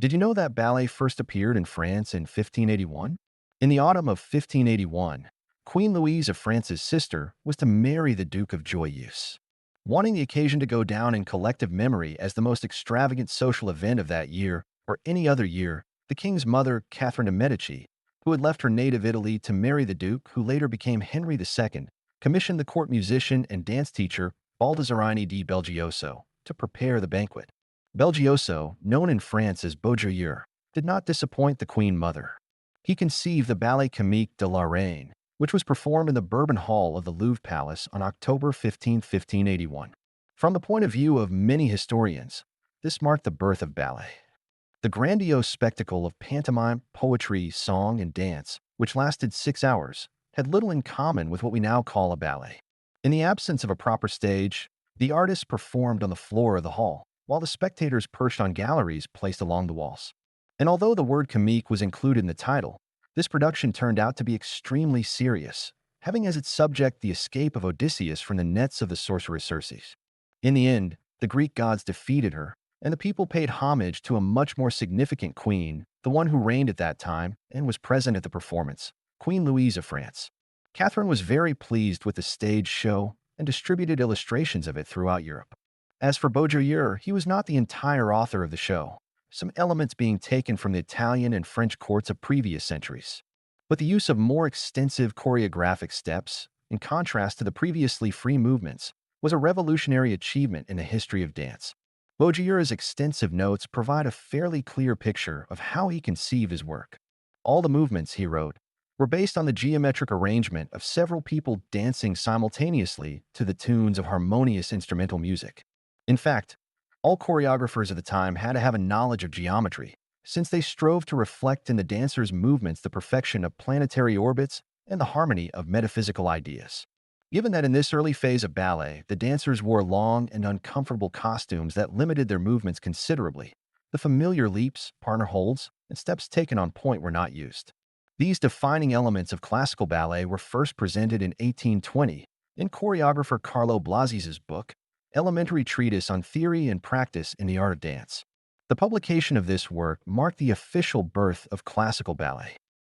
Did you know that ballet first appeared in France in 1581? In the autumn of 1581, Queen Louise of France's sister was to marry the Duke of Joyeuse. Wanting the occasion to go down in collective memory as the most extravagant social event of that year or any other year, the king's mother, Catherine de' Medici, who had left her native Italy to marry the Duke, who later became Henry II, commissioned the court musician and dance teacher Baldassarre di Belgioso to prepare the banquet. Belgioso, known in France as Baudelaire, did not disappoint the Queen Mother. He conceived the Ballet Comique de la Reine, which was performed in the Bourbon Hall of the Louvre Palace on October 15, 1581. From the point of view of many historians, this marked the birth of ballet. The grandiose spectacle of pantomime, poetry, song, and dance, which lasted 6 hours, had little in common with what we now call a ballet. In the absence of a proper stage, the artists performed on the floor of the hall, while the spectators perched on galleries placed along the walls. And although the word comique was included in the title, this production turned out to be extremely serious, having as its subject the escape of Odysseus from the nets of the sorceress Circe. In the end, the Greek gods defeated her, and the people paid homage to a much more significant queen, the one who reigned at that time and was present at the performance, Queen Louise of France. Catherine was very pleased with the stage show and distributed illustrations of it throughout Europe. As for Baudelaire, he was not the entire author of the show, some elements being taken from the Italian and French courts of previous centuries. But the use of more extensive choreographic steps, in contrast to the previously free movements, was a revolutionary achievement in the history of dance. Baudelaire's extensive notes provide a fairly clear picture of how he conceived his work. All the movements, he wrote, were based on the geometric arrangement of several people dancing simultaneously to the tunes of harmonious instrumental music. In fact, all choreographers of the time had to have a knowledge of geometry, since they strove to reflect in the dancers' movements the perfection of planetary orbits and the harmony of metaphysical ideas. Given that in this early phase of ballet, the dancers wore long and uncomfortable costumes that limited their movements considerably, the familiar leaps, partner holds, and steps taken on point were not used. These defining elements of classical ballet were first presented in 1820 in choreographer Carlo Blasi's book, Elementary Treatise on Theory and Practice in the Art of Dance. The publication of this work marked the official birth of classical ballet.